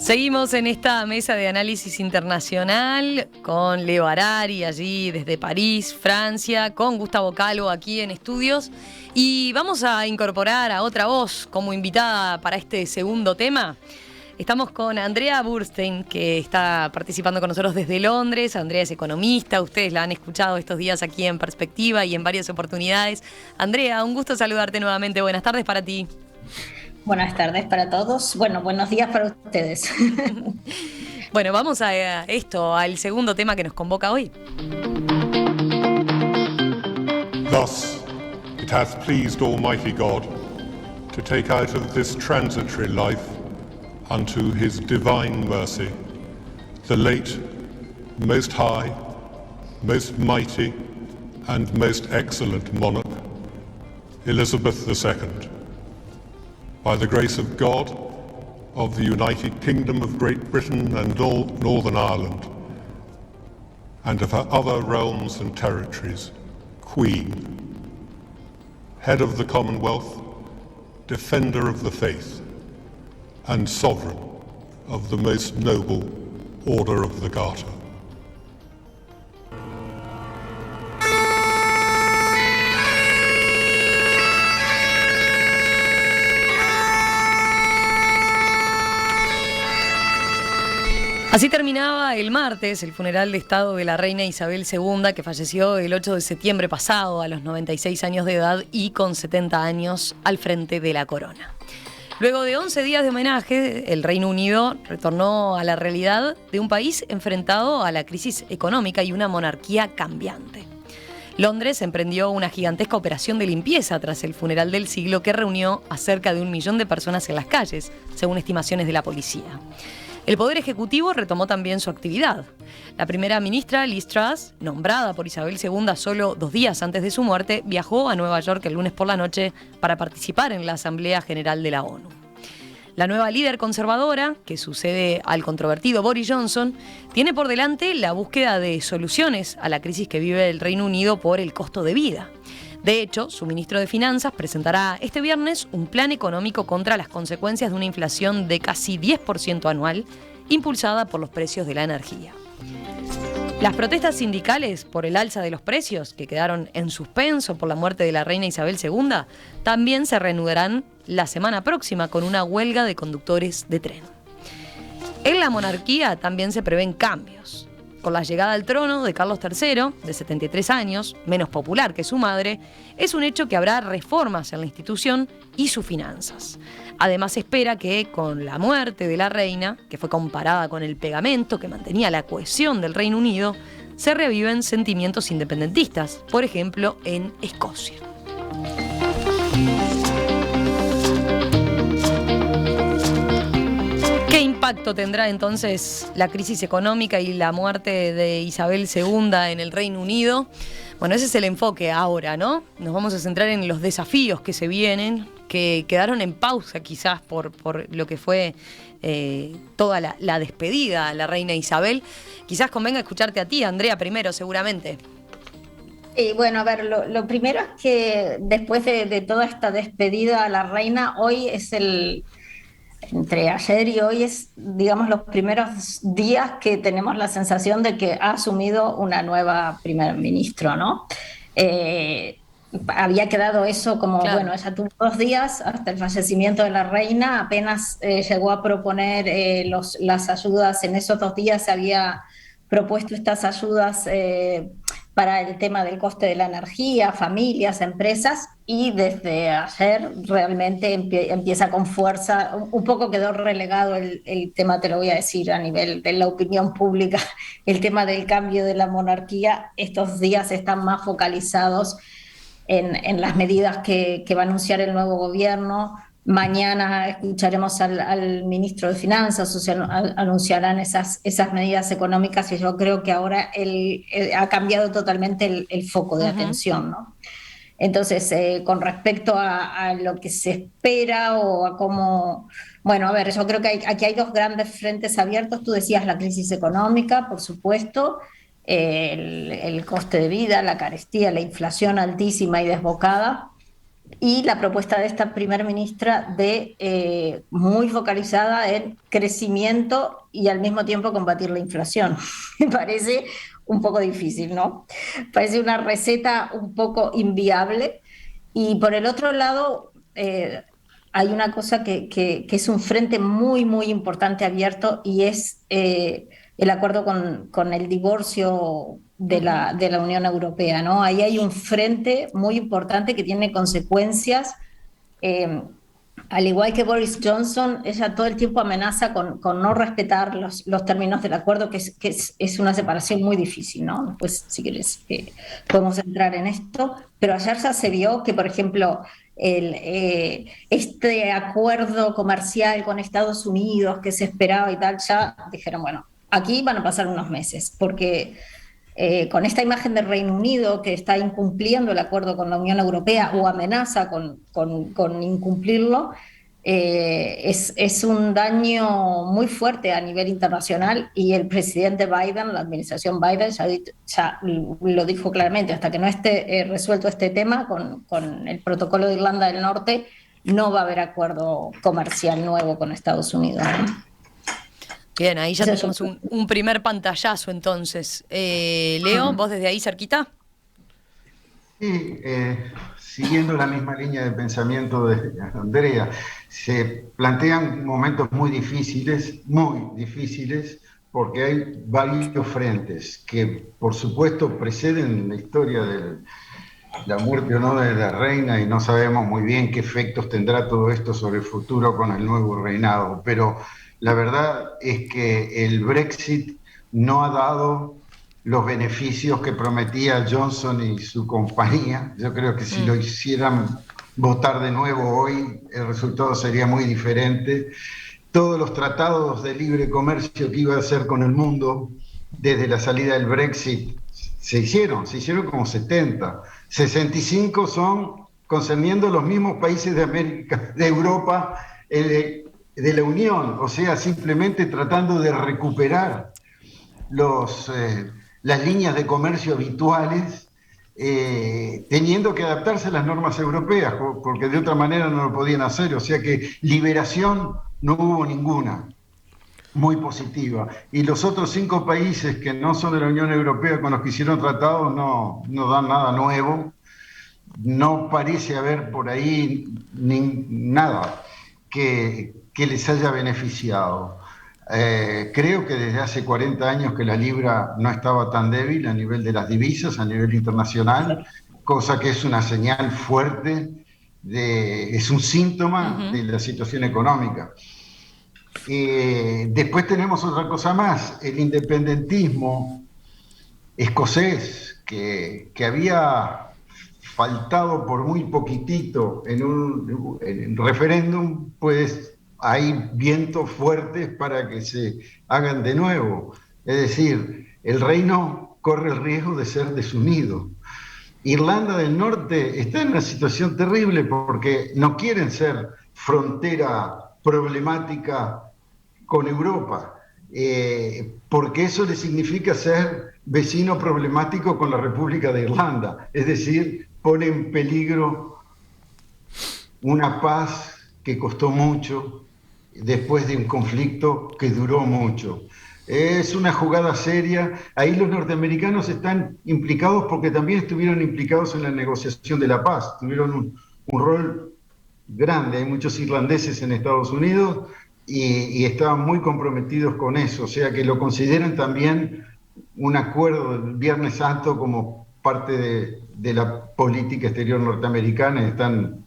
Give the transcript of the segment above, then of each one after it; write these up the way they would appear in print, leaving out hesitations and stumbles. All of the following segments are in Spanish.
Seguimos en esta mesa de análisis internacional con Leo Harari, allí desde París, Francia, con Gustavo Calvo aquí en estudios. Y vamos a incorporar a otra voz como invitada para este segundo tema. Estamos con Andrea Burstein, que está participando con nosotros desde Londres. Andrea es economista, ustedes la han escuchado estos días aquí en Perspectiva y en varias oportunidades. Andrea, un gusto saludarte nuevamente. Buenas tardes para ti. Buenas tardes para todos. Bueno, buenos días para ustedes. Bueno, vamos a esto, al segundo tema que nos convoca hoy. Thus it hath pleased Almighty God to take out of this transitory life unto his divine mercy the late, most high, most mighty, and most excellent monarch, Elizabeth II. By the grace of God, of the United Kingdom of Great Britain and Northern Ireland, and of her other realms and territories, Queen, Head of the Commonwealth, Defender of the Faith, and Sovereign of the most noble Order of the Garter. Así terminaba el martes el funeral de Estado de la reina Isabel II, que falleció el 8 de septiembre pasado a los 96 años de edad y con 70 años al frente de la corona. Luego de 11 días de homenaje, el Reino Unido retornó a la realidad de un país enfrentado a la crisis económica y una monarquía cambiante. Londres emprendió una gigantesca operación de limpieza tras el funeral del siglo que reunió a cerca de 1 millón de personas en las calles, según estimaciones de la policía. El Poder Ejecutivo retomó también su actividad. La primera ministra, Liz Truss, nombrada por Isabel II solo 2 días antes de su muerte, viajó a Nueva York el lunes por la noche para participar en la Asamblea General de la ONU. La nueva líder conservadora, que sucede al controvertido Boris Johnson, tiene por delante la búsqueda de soluciones a la crisis que vive el Reino Unido por el costo de vida. De hecho, su ministro de Finanzas presentará este viernes un plan económico contra las consecuencias de una inflación de casi 10% anual, impulsada por los precios de la energía. Las protestas sindicales por el alza de los precios, que quedaron en suspenso por la muerte de la reina Isabel II, también se reanudarán la semana próxima con una huelga de conductores de tren. En la monarquía también se prevén cambios. Con la llegada al trono de Carlos III, de 73 años, menos popular que su madre, es un hecho que habrá reformas en la institución y sus finanzas. Además, se espera que con la muerte de la reina, que fue comparada con el pegamento que mantenía la cohesión del Reino Unido, se reviven sentimientos independentistas, por ejemplo, en Escocia. ¿Qué impacto tendrá entonces la crisis económica y la muerte de Isabel II en el Reino Unido? Bueno, ese es el enfoque ahora, ¿no? Nos vamos a centrar en los desafíos que se vienen, que quedaron en pausa quizás por lo que fue toda la despedida a la reina Isabel. Quizás convenga escucharte a ti, Andrea, primero, seguramente. Bueno, a ver, lo primero es que después de toda esta despedida a la reina, hoy es entre ayer y hoy es, digamos, los primeros días que tenemos la sensación de que ha asumido una nueva primer ministro, ¿no? Había quedado eso como, claro. Bueno, ella tuvo 2 días hasta el fallecimiento de la reina, apenas llegó a proponer las ayudas, en esos 2 días se había propuesto estas ayudas para el tema del coste de la energía, familias, empresas, y desde ayer realmente empieza con fuerza. Un poco quedó relegado el tema, te lo voy a decir, a nivel de la opinión pública, el tema del cambio de la monarquía. Estos días están más focalizados en las medidas que va a anunciar el nuevo gobierno. Mañana escucharemos al ministro de Finanzas, o sea, anunciarán esas medidas económicas, y yo creo que ahora ha cambiado totalmente el foco de atención, ¿no? Entonces, con respecto a lo que se espera o a cómo... Bueno, a ver, yo creo que aquí hay 2 grandes frentes abiertos. Tú decías la crisis económica, por supuesto, el coste de vida, la carestía, la inflación altísima y desbocada. y la propuesta de esta primer ministra de muy focalizada en crecimiento y al mismo tiempo combatir la inflación. Me parece un poco difícil, ¿no? Parece una receta un poco inviable. Y por el otro lado, hay una cosa que es un frente muy, muy importante abierto y es el acuerdo con el divorcio de la Unión Europea, ¿no? Ahí hay un frente muy importante que tiene consecuencias. eh, Al igual que Boris Johnson, ella todo el tiempo amenaza con no respetar los términos del acuerdo, es una separación muy difícil, ¿no? Después, si quieres, podemos entrar en esto. Pero ayer ya se vio que, por ejemplo, este acuerdo comercial con Estados Unidos que se esperaba y tal, ya dijeron, bueno, aquí van a pasar unos meses, porque con esta imagen del Reino Unido que está incumpliendo el acuerdo con la Unión Europea o amenaza con incumplirlo, es un daño muy fuerte a nivel internacional y el presidente Biden, la administración Biden, ya lo dijo claramente, hasta que no esté resuelto este tema con el protocolo de Irlanda del Norte, no va a haber acuerdo comercial nuevo con Estados Unidos, ¿no? Bien, ahí ya tenemos un primer pantallazo entonces. Leo, vos desde ahí cerquita. Sí, siguiendo la misma línea de pensamiento de Andrea, se plantean momentos muy difíciles, porque hay varios frentes que, por supuesto, preceden la historia de la muerte o no de la reina y no sabemos muy bien qué efectos tendrá todo esto sobre el futuro con el nuevo reinado, pero la verdad es que el Brexit no ha dado los beneficios que prometía Johnson y su compañía. Yo creo que si lo hicieran votar de nuevo hoy, el resultado sería muy diferente. Todos los tratados de libre comercio que iba a hacer con el mundo desde la salida del Brexit se hicieron como 70. 65 son concerniendo los mismos países de América, de Europa, de la Unión, o sea, simplemente tratando de recuperar las líneas de comercio habituales, teniendo que adaptarse a las normas europeas, porque de otra manera no lo podían hacer, o sea que liberación no hubo ninguna muy positiva. Y los otros 5 países que no son de la Unión Europea con los que hicieron tratados no dan nada nuevo, no parece haber por ahí nada que les haya beneficiado. Creo que desde hace 40 años que la libra no estaba tan débil a nivel de las divisas, a nivel internacional, cosa que es una señal fuerte, es un síntoma de la situación económica. Después tenemos otra cosa más, el independentismo escocés, que había faltado por muy poquitito en un referéndum, pues hay vientos fuertes para que se hagan de nuevo. Es decir, el reino corre el riesgo de ser desunido. Irlanda del Norte está en una situación terrible porque no quieren ser frontera problemática con Europa, porque eso le significa ser vecino problemático con la República de Irlanda. Es decir, pone en peligro una paz que costó mucho después de un conflicto que duró mucho. Es una jugada seria. Ahí los norteamericanos están implicados porque también estuvieron implicados en la negociación de la paz. Tuvieron un rol grande. Hay muchos irlandeses en Estados Unidos y estaban muy comprometidos con eso. O sea que lo consideran también un acuerdo del Viernes Santo como parte de la política exterior norteamericana y están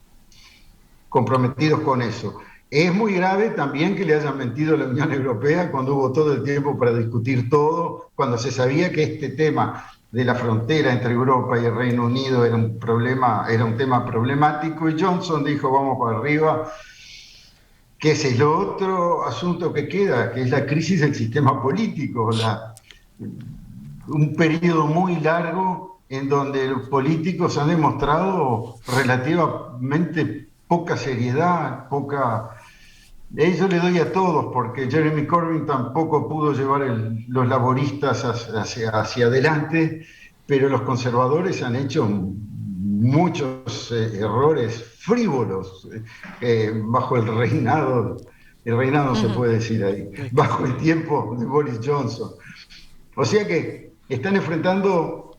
comprometidos con eso. Es muy grave también que le hayan mentido a la Unión Europea cuando hubo todo el tiempo para discutir todo, cuando se sabía que este tema de la frontera entre Europa y el Reino Unido era un tema problemático, y Johnson dijo vamos para arriba, que es el otro asunto que queda, que es la crisis del sistema político, un periodo muy largo en donde los políticos han demostrado relativamente poca seriedad, Eso le doy a todos, porque Jeremy Corbyn tampoco pudo llevar los laboristas hacia adelante, pero los conservadores han hecho muchos errores frívolos bajo el reinado se puede decir ahí, bajo el tiempo de Boris Johnson. O sea que están enfrentando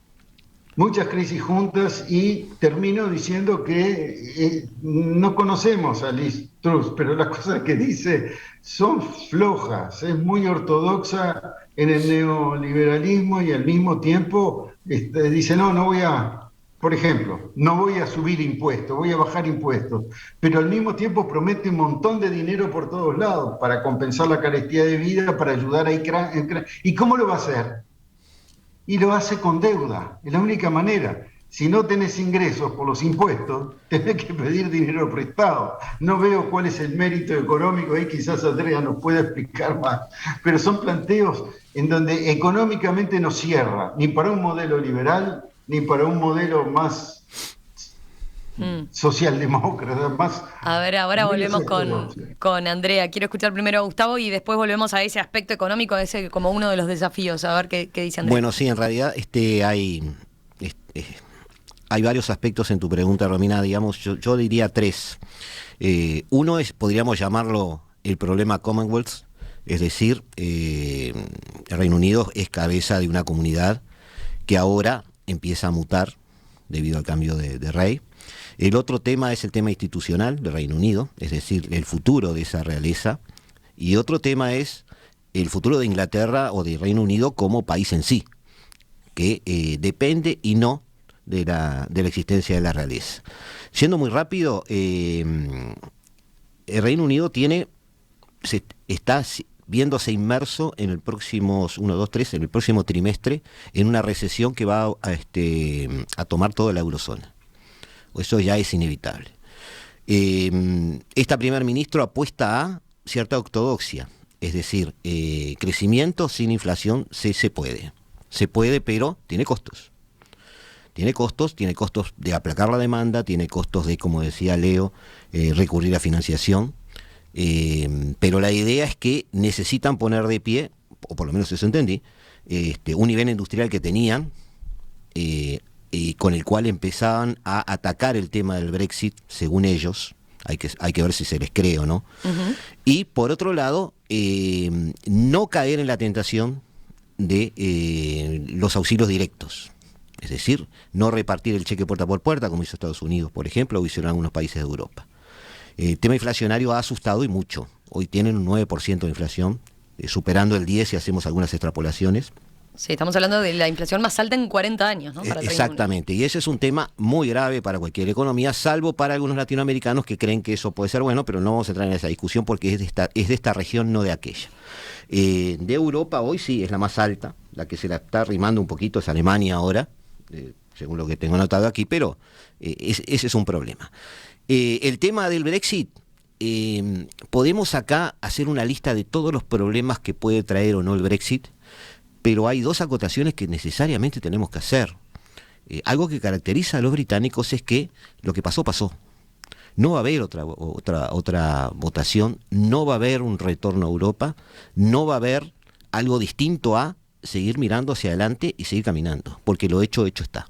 muchas crisis juntas y termino diciendo que no conocemos a Liz Truss, pero las cosas que dice son flojas, es muy ortodoxa en el neoliberalismo y al mismo tiempo dice no voy a, por ejemplo, no voy a subir impuestos, voy a bajar impuestos, pero al mismo tiempo promete un montón de dinero por todos lados para compensar la carestía de vida, para ayudar a Ucrania. ¿Y cómo lo va a hacer? Y lo hace con deuda, es la única manera. Si no tenés ingresos por los impuestos, tenés que pedir dinero prestado. No veo cuál es el mérito económico, ahí quizás Andrea nos pueda explicar más, pero son planteos en donde económicamente no cierra, ni para un modelo liberal, ni para un modelo más socialdemócrata, más... A ver, ahora volvemos con Andrea. Quiero escuchar primero a Gustavo y después volvemos a ese aspecto económico, ese como uno de los desafíos. A ver qué dice Andrea. Bueno, sí, en realidad hay varios aspectos en tu pregunta, Romina. Digamos, yo diría tres. Uno podríamos llamarlo el problema Commonwealth, es decir, el Reino Unido es cabeza de una comunidad que ahora empieza a mutar debido al cambio de rey. El otro tema es el tema institucional del Reino Unido, es decir, el futuro de esa realeza. Y otro tema es el futuro de Inglaterra o del Reino Unido como país en sí, que depende y no de la existencia de la realeza. Siendo muy rápido, el Reino Unido está viéndose inmerso en el próximo en el próximo trimestre en una recesión que va a tomar toda la eurozona. Eso ya es inevitable. Esta primer ministro apuesta a cierta ortodoxia, es decir, crecimiento sin inflación se puede. Se puede, pero tiene costos. Tiene costos de aplacar la demanda, tiene costos de, como decía Leo, recurrir a financiación. Pero la idea es que necesitan poner de pie, o por lo menos eso entendí, un nivel industrial que tenían, con el cual empezaban a atacar el tema del Brexit, según ellos. Hay que ver si se les cree o no. Uh-huh. Y por otro lado, no caer en la tentación de los auxilios directos. Es decir, no repartir el cheque puerta por puerta, como hizo Estados Unidos, por ejemplo, o hicieron algunos países de Europa. El tema inflacionario ha asustado y mucho. Hoy tienen un 9% de inflación, superando el 10% si hacemos algunas extrapolaciones. Sí, estamos hablando de la inflación más alta en 40 años, ¿no? Exactamente, y ese es un tema muy grave para cualquier economía, salvo para algunos latinoamericanos que creen que eso puede ser bueno, pero no vamos a entrar en esa discusión porque es de esta región, no de aquella. De Europa hoy sí es la más alta, la que se la está arrimando un poquito es Alemania ahora, según lo que tengo anotado aquí, pero ese es un problema. El tema del Brexit, podemos acá hacer una lista de todos los problemas que puede traer o no el Brexit, pero hay dos acotaciones que necesariamente tenemos que hacer. Algo que caracteriza a los británicos es que lo que pasó, pasó. No va a haber otra votación, no va a haber un retorno a Europa, no va a haber algo distinto a seguir mirando hacia adelante y seguir caminando, porque lo hecho está.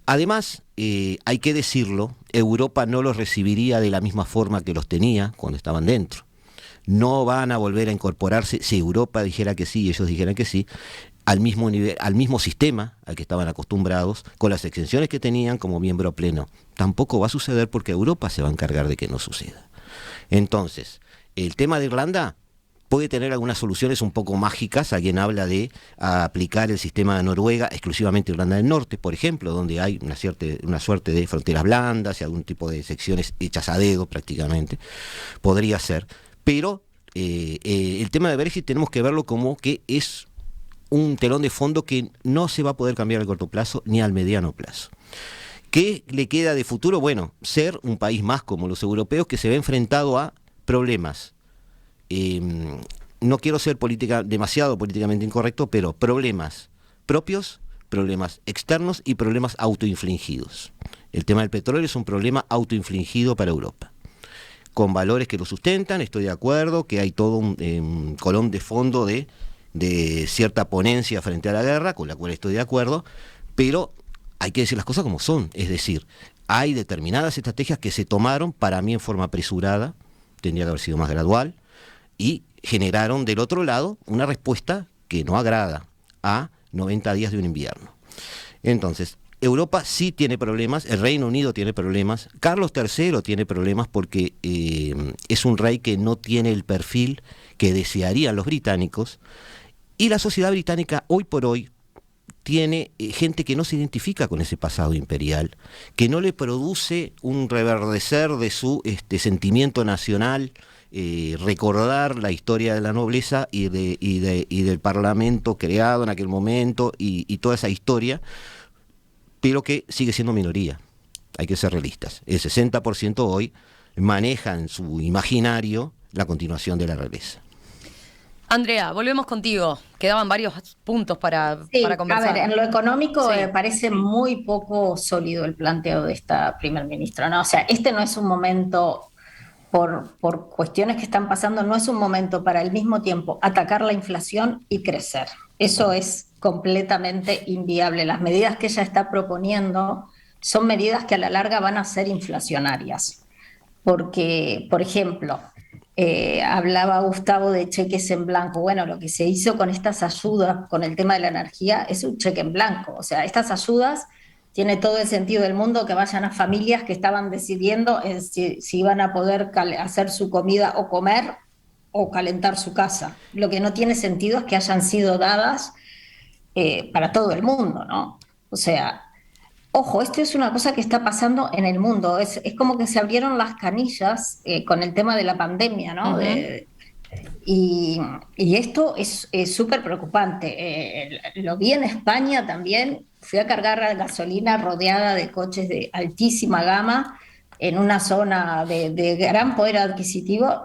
Además, hay que decirlo, Europa no los recibiría de la misma forma que los tenía cuando estaban dentro. No van a volver a incorporarse, si Europa dijera que sí y ellos dijeran que sí, al mismo nivel, al mismo sistema al que estaban acostumbrados, con las exenciones que tenían como miembro pleno. Tampoco va a suceder porque Europa se va a encargar de que no suceda. Entonces, el tema de Irlanda puede tener algunas soluciones un poco mágicas. Alguien habla de aplicar el sistema de Noruega exclusivamente a Irlanda del Norte, por ejemplo, donde hay una suerte de fronteras blandas y algún tipo de secciones hechas a dedo prácticamente. Podría ser. Pero el tema de Brexit tenemos que verlo como que es un telón de fondo que no se va a poder cambiar al corto plazo ni al mediano plazo. ¿Qué le queda de futuro? Bueno, ser un país más como los europeos que se ve enfrentado a problemas. No quiero ser demasiado políticamente incorrecto, pero problemas propios, problemas externos y problemas autoinfligidos. El tema del petróleo es un problema autoinfligido para Europa, con valores que lo sustentan. Estoy de acuerdo que hay todo un colón de fondo de cierta ponencia frente a la guerra, con la cual estoy de acuerdo, pero hay que decir las cosas como son, es decir, hay determinadas estrategias que se tomaron, para mí en forma apresurada, tendría que haber sido más gradual, y generaron del otro lado una respuesta que no agrada a 90 días de un invierno. Entonces, Europa sí tiene problemas, el Reino Unido tiene problemas, Carlos III tiene problemas porque es un rey que no tiene el perfil que desearían los británicos, y la sociedad británica hoy por hoy tiene gente que no se identifica con ese pasado imperial, que no le produce un reverdecer de su sentimiento nacional, recordar la historia de la nobleza y del parlamento creado en aquel momento y toda esa historia, pero que sigue siendo minoría. Hay que ser realistas. El 60% hoy maneja en su imaginario la continuación de la realeza. Andrea, volvemos contigo. Quedaban varios puntos para conversar. A ver, en lo económico Sí. parece muy poco sólido el planteo de esta primer ministra, ¿no? O sea, este no es un momento, por cuestiones que están pasando, no es un momento para al mismo tiempo atacar la inflación y crecer. Eso es completamente inviable. Las medidas que ella está proponiendo son medidas que a la larga van a ser inflacionarias. Porque, por ejemplo, hablaba Gustavo de cheques en blanco. Bueno, lo que se hizo con estas ayudas, con el tema de la energía, es un cheque en blanco. O sea, estas ayudas tiene todo el sentido del mundo que vayan a familias que estaban decidiendo si iban a poder hacer su comida o comer o calentar su casa. Lo que no tiene sentido es que hayan sido dadas para todo el mundo, ¿no? O sea, ojo, esto es una cosa que está pasando en el mundo. Es como que se abrieron las canillas con el tema de la pandemia, ¿no? Uh-huh. Y esto es súper preocupante. Lo vi en España también. Fui a cargar gasolina rodeada de coches de altísima gama en una zona de gran poder adquisitivo.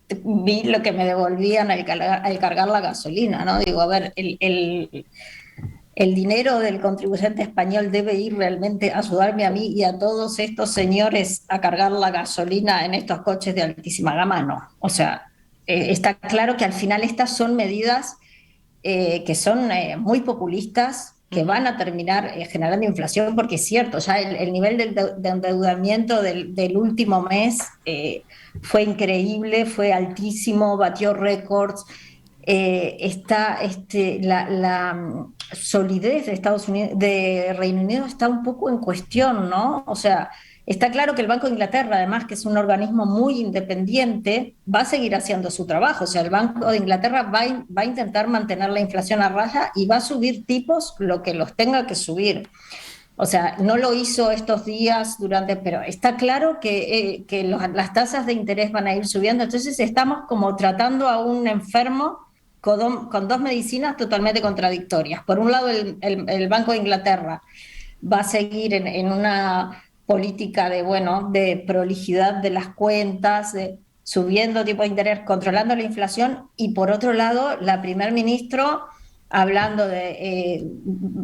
Vi lo que me devolvían al cargar la gasolina, ¿no? Digo, a ver, el dinero del contribuyente español debe ir realmente a ayudarme a mí y a todos estos señores a cargar la gasolina en estos coches de altísima gama, no. O sea, está claro que al final estas son medidas que son muy populistas, que van a terminar generando inflación, porque es cierto, ya el nivel de endeudamiento del último mes fue increíble, fue altísimo, batió récords. La solidez de Estados Unidos, de Reino Unido, está un poco en cuestión, ¿no? O sea, está claro que el Banco de Inglaterra, además, que es un organismo muy independiente, va a seguir haciendo su trabajo. O sea, el Banco de Inglaterra va a intentar mantener la inflación a raya y va a subir tipos lo que los tenga que subir. O sea, no lo hizo estos días pero está claro que las tasas de interés van a ir subiendo. Entonces estamos como tratando a un enfermo con dos medicinas totalmente contradictorias. Por un lado, el Banco de Inglaterra va a seguir en una política de prolijidad de las cuentas, subiendo tipo de interés, controlando la inflación, y por otro lado, la primer ministro hablando de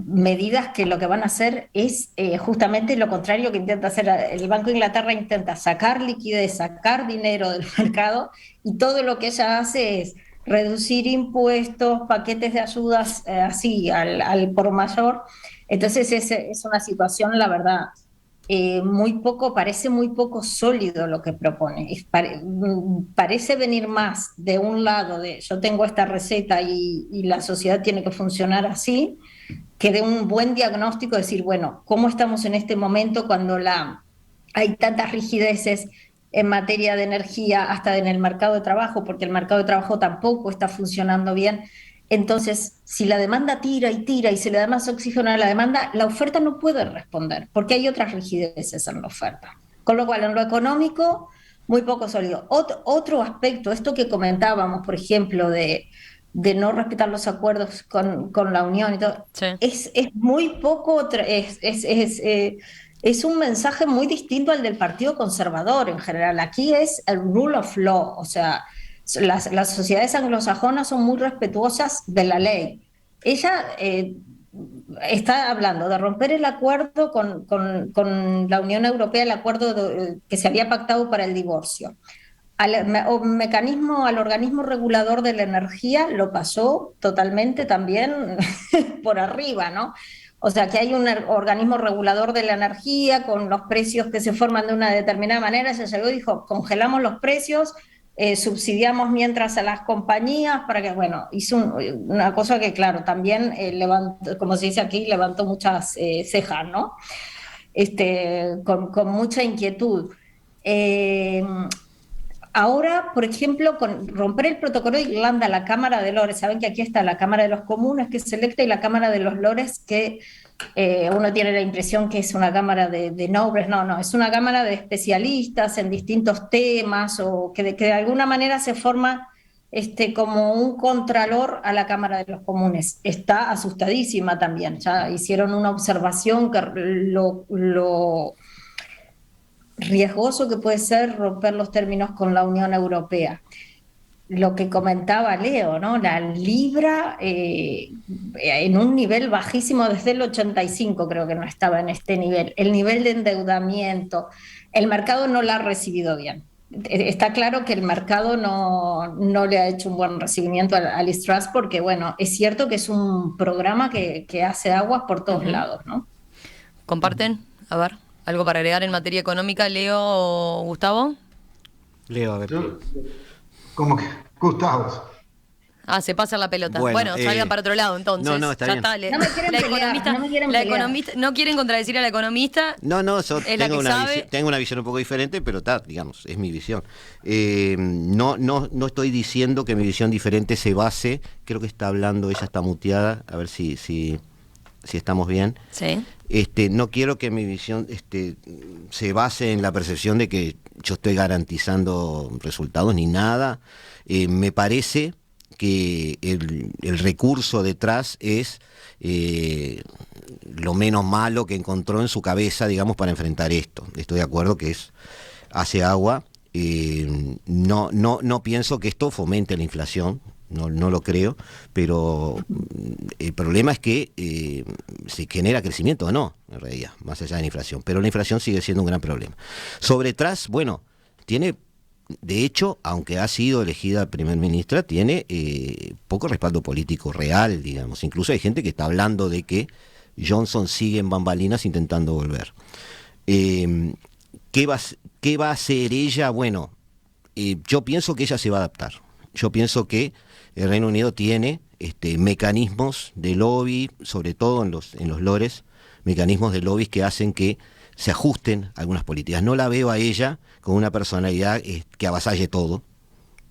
medidas que lo que van a hacer es justamente lo contrario que intenta hacer. El Banco de Inglaterra intenta sacar liquidez, sacar dinero del mercado, y todo lo que ella hace es reducir impuestos, paquetes de ayudas así al por mayor. Entonces es una situación, la verdad, parece muy poco sólido lo que propone. Parece venir más de un lado de yo tengo esta receta y la sociedad tiene que funcionar así, que de un buen diagnóstico, decir, bueno, ¿cómo estamos en este momento cuando hay tantas rigideces en materia de energía, hasta en el mercado de trabajo, porque el mercado de trabajo tampoco está funcionando bien? Entonces, si la demanda tira y se le da más oxígeno a la demanda, la oferta no puede responder, porque hay otras rigideces en la oferta. Con lo cual, en lo económico, muy poco sólido. Otro aspecto, esto que comentábamos, por ejemplo, de no respetar los acuerdos con la Unión y todo, Sí. es muy poco, es un mensaje muy distinto al del Partido Conservador en general. Aquí es el rule of law, o sea, las sociedades anglosajonas son muy respetuosas de la ley. Ella está hablando de romper el acuerdo con la Unión Europea, el acuerdo que se había pactado para el divorcio. Al organismo regulador de la energía lo pasó totalmente también por arriba, ¿no? O sea, que hay un organismo regulador de la energía con los precios que se forman de una determinada manera. Se llegó y dijo, congelamos los precios, subsidiamos mientras a las compañías para que, bueno, hizo una cosa que, claro, también levantó, como se dice aquí, levantó muchas cejas, ¿no? Con mucha inquietud. Ahora, por ejemplo, con romper el protocolo de Irlanda, la Cámara de Lores, saben que aquí está la Cámara de los Comunes que es electa y la Cámara de los Lores que uno tiene la impresión que es una Cámara de nobles, no, es una Cámara de especialistas en distintos temas o que de alguna manera se forma como un contralor a la Cámara de los Comunes. Está asustadísima también, ya hicieron una observación que lo riesgoso que puede ser romper los términos con la Unión Europea. Lo que comentaba Leo, ¿no? La libra en un nivel bajísimo desde el 85, creo que no estaba en este nivel. El nivel de endeudamiento, el mercado no la ha recibido bien. Está claro que el mercado no le ha hecho un buen recibimiento a Liz Truss porque, bueno, es cierto que es un programa que hace aguas por todos lados, ¿no? ¿Comparten? A ver, ¿algo para agregar en materia económica, Leo o Gustavo? Leo, a ver. Como que, Gustavo. Se pasa la pelota. Bueno, salgan para otro lado entonces. No, está bien. No me quieren pelear. No quieren contradecir a la economista. No, yo tengo una visión un poco diferente, pero digamos, es mi visión. No estoy diciendo que mi visión diferente se base, creo que está hablando, ella está muteada, a ver si estamos bien. Sí. No quiero que mi visión se base en la percepción de que yo estoy garantizando resultados ni nada. Me parece que el recurso detrás es lo menos malo que encontró en su cabeza, digamos, para enfrentar esto. Estoy de acuerdo que hace agua. No pienso que esto fomente la inflación. No lo creo, pero el problema es que se genera crecimiento o no, en realidad, más allá de la inflación. Pero la inflación sigue siendo un gran problema. Sobre Truss, bueno, tiene, de hecho, aunque ha sido elegida primer ministra, tiene poco respaldo político real, digamos. Incluso hay gente que está hablando de que Johnson sigue en bambalinas intentando volver. ¿Qué va a hacer ella? Bueno, yo pienso que ella se va a adaptar. Yo pienso que el Reino Unido tiene mecanismos de lobby, sobre todo en los lores, mecanismos de lobby que hacen que se ajusten a algunas políticas. No la veo a ella con una personalidad que avasalle todo.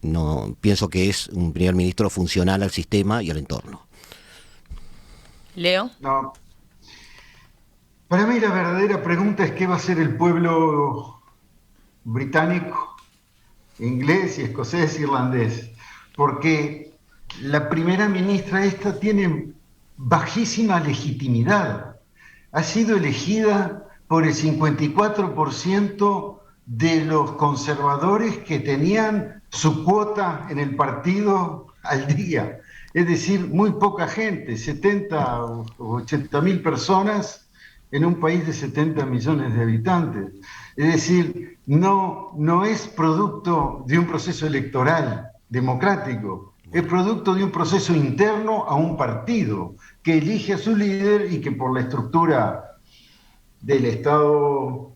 No, pienso que es un primer ministro funcional al sistema y al entorno. Leo. No. Para mí la verdadera pregunta es qué va a hacer el pueblo británico, inglés y escocés, irlandés, porque la primera ministra esta tiene bajísima legitimidad. Ha sido elegida por el 54% de los conservadores que tenían su cuota en el partido al día. Es decir, muy poca gente, 70 o 80 mil personas en un país de 70 millones de habitantes. Es decir, no es producto de un proceso electoral democrático, es producto de un proceso interno a un partido que elige a su líder y que por la estructura del Estado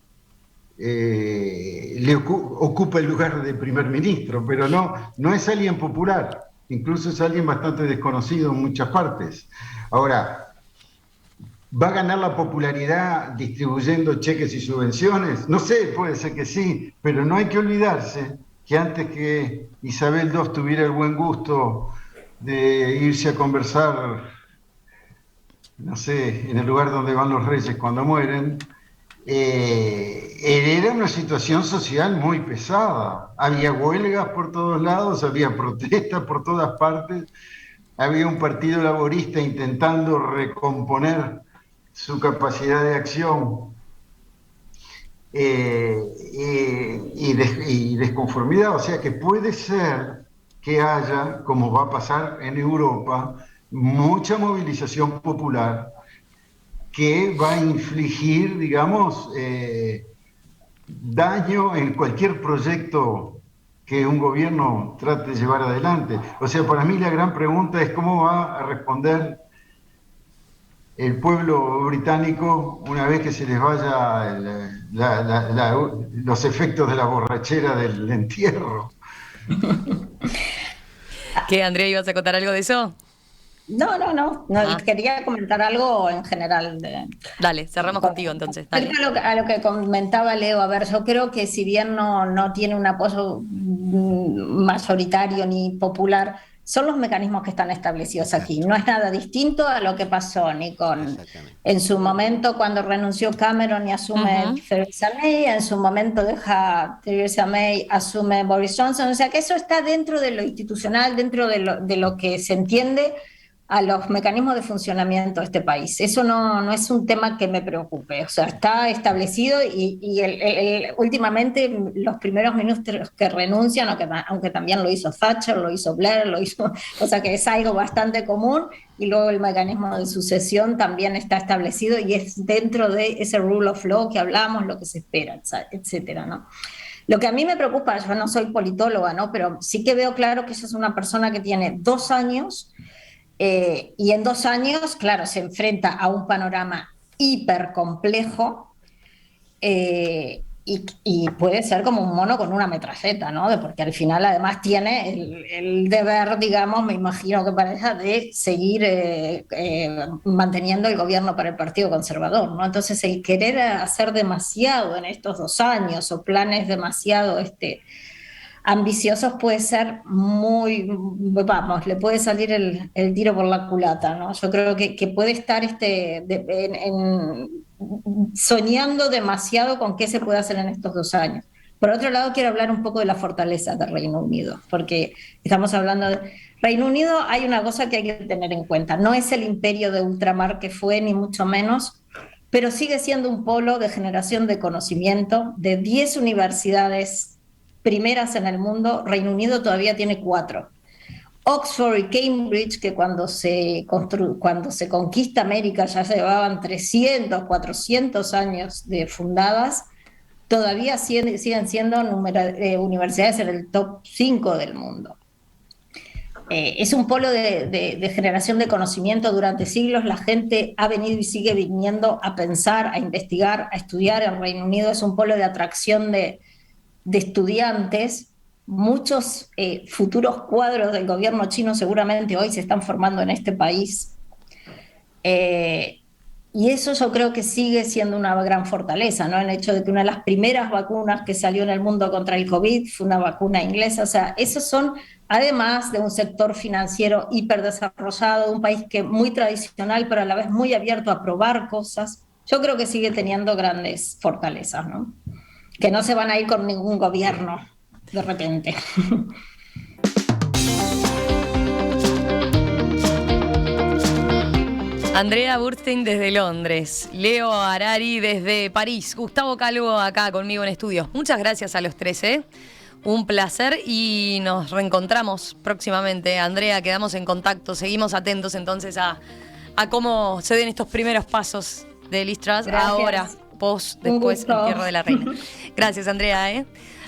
ocupa el lugar de primer ministro, pero no es alguien popular, incluso es alguien bastante desconocido en muchas partes. Ahora, ¿va a ganar la popularidad distribuyendo cheques y subvenciones? No sé, puede ser que sí, pero no hay que olvidarse que antes que Isabel II tuviera el buen gusto de irse a conversar, no sé, en el lugar donde van los reyes cuando mueren, era una situación social muy pesada. Había huelgas por todos lados, había protestas por todas partes, había un partido laborista intentando recomponer su capacidad de acción y desconformidad. O sea que puede ser que haya, como va a pasar en Europa, mucha movilización popular que va a infligir, digamos, daño en cualquier proyecto que un gobierno trate de llevar adelante. O sea, para mí la gran pregunta es cómo va a responder el pueblo británico, una vez que se les vaya los efectos de la borrachera del entierro. ¿Qué, Andrea, ibas a contar algo de eso? No, quería comentar algo en general. Dale, cerramos contigo entonces. Dale. A lo que comentaba Leo, a ver, yo creo que si bien no tiene un apoyo mayoritario ni popular, son los mecanismos que están establecidos aquí. No es nada distinto a lo que pasó ni en su momento cuando renunció Cameron y asume Theresa May, en su momento deja Theresa May, asume Boris Johnson. O sea que eso está dentro de lo institucional, dentro de lo que se entiende a los mecanismos de funcionamiento de este país. Eso no es un tema que me preocupe, o sea, está establecido y últimamente los primeros ministros que renuncian, aunque también lo hizo Thatcher, lo hizo Blair, o sea que es algo bastante común, y luego el mecanismo de sucesión también está establecido y es dentro de ese rule of law que hablamos, lo que se espera, etcétera, ¿no? Lo que a mí me preocupa, yo no soy politóloga, ¿no? Pero sí que veo claro que ella es una persona que tiene 2 años. Y en 2 años, claro, se enfrenta a un panorama hiper complejo y puede ser como un mono con una metralleta, ¿no? Porque al final además tiene el deber, digamos, me imagino que para ella, de seguir manteniendo el gobierno para el Partido Conservador, ¿no? Entonces el querer hacer demasiado en estos 2 años o planes demasiado ambiciosos puede ser le puede salir el tiro por la culata, ¿no? Yo creo que puede estar soñando demasiado con qué se puede hacer en estos 2 años. Por otro lado, quiero hablar un poco de las fortalezas del Reino Unido, porque estamos hablando de Reino Unido. Hay una cosa que hay que tener en cuenta: no es el imperio de ultramar que fue, ni mucho menos, pero sigue siendo un polo de generación de conocimiento. De 10 universidades primeras en el mundo, Reino Unido todavía tiene 4. Oxford y Cambridge, que cuando se conquista América ya llevaban 300, 400 años de fundadas, todavía siguen siendo universidades en el top 5 del mundo. Es un polo de generación de conocimiento. Durante siglos la gente ha venido y sigue viniendo a pensar, a investigar, a estudiar. El Reino Unido es un polo de atracción de estudiantes. Muchos futuros cuadros del gobierno chino seguramente hoy se están formando en este país. Y eso yo creo que sigue siendo una gran fortaleza, ¿no? El hecho de que una de las primeras vacunas que salió en el mundo contra el COVID fue una vacuna inglesa. O sea, esos son, además de un sector financiero hiperdesarrollado, un país que muy tradicional, pero a la vez muy abierto a probar cosas. Yo creo que sigue teniendo grandes fortalezas, ¿no? Que no se van a ir con ningún gobierno de repente. Andrea Burstein desde Londres, Leo Harari desde París, Gustavo Calvo acá conmigo en estudios. Muchas gracias a los 3, un placer, y nos reencontramos próximamente. Andrea, quedamos en contacto, seguimos atentos entonces a cómo se den estos primeros pasos de Liz Truss, ahora, después el entierro de la reina. Gracias, Andrea.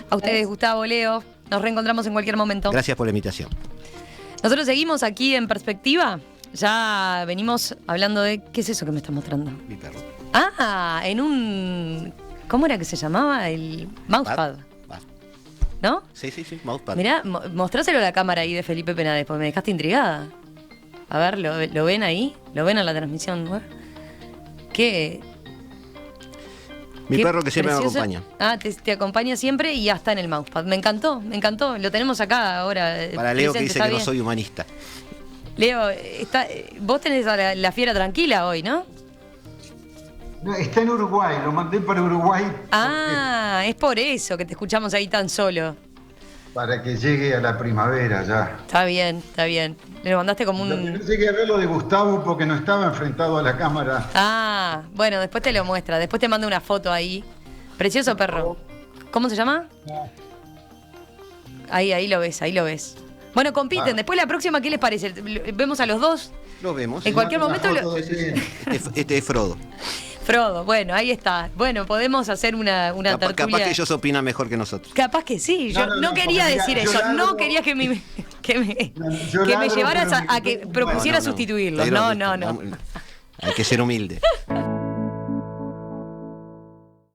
A ustedes, Gustavo, Leo, nos reencontramos en cualquier momento. Gracias por la invitación. Nosotros seguimos aquí en Perspectiva. Ya venimos hablando de... ¿Qué es eso que me estás mostrando? Mi perro. En un... ¿Cómo era que se llamaba? El mousepad. ¿No? Sí, mousepad. Mirá, mostráselo a la cámara ahí de Felipe Penades, porque me dejaste intrigada. A ver, ¿lo ven ahí? ¿Lo ven en la transmisión? ¿Qué? Mi perro que siempre precioso. me acompaña. Te acompaña siempre y hasta en el mousepad. Me encantó. Lo tenemos acá ahora. Para Leo, que dice que no soy humanista. Leo, vos tenés a la fiera tranquila hoy, ¿no? No, está en Uruguay, lo mandé para Uruguay. Es por eso que te escuchamos ahí tan solo. Para que llegue a la primavera ya. Está bien. Le mandaste como un... No llegué a ver lo de Gustavo porque no estaba enfrentado a la cámara. Bueno, después te lo muestra. Después te mando una foto ahí. Precioso perro. ¿Cómo se llama? Ahí lo ves. Bueno, compiten. Después la próxima, ¿qué les parece? ¿Vemos a los dos? Los vemos. En cualquier momento... Este es Frodo. Frodo, bueno, ahí está. Bueno, podemos hacer una tertulia. Capaz que ellos opinan mejor que nosotros. Capaz que sí. Yo no quería decir eso. No quería que me llevaras a que propusiera sustituirlos. No. Hay que ser humilde.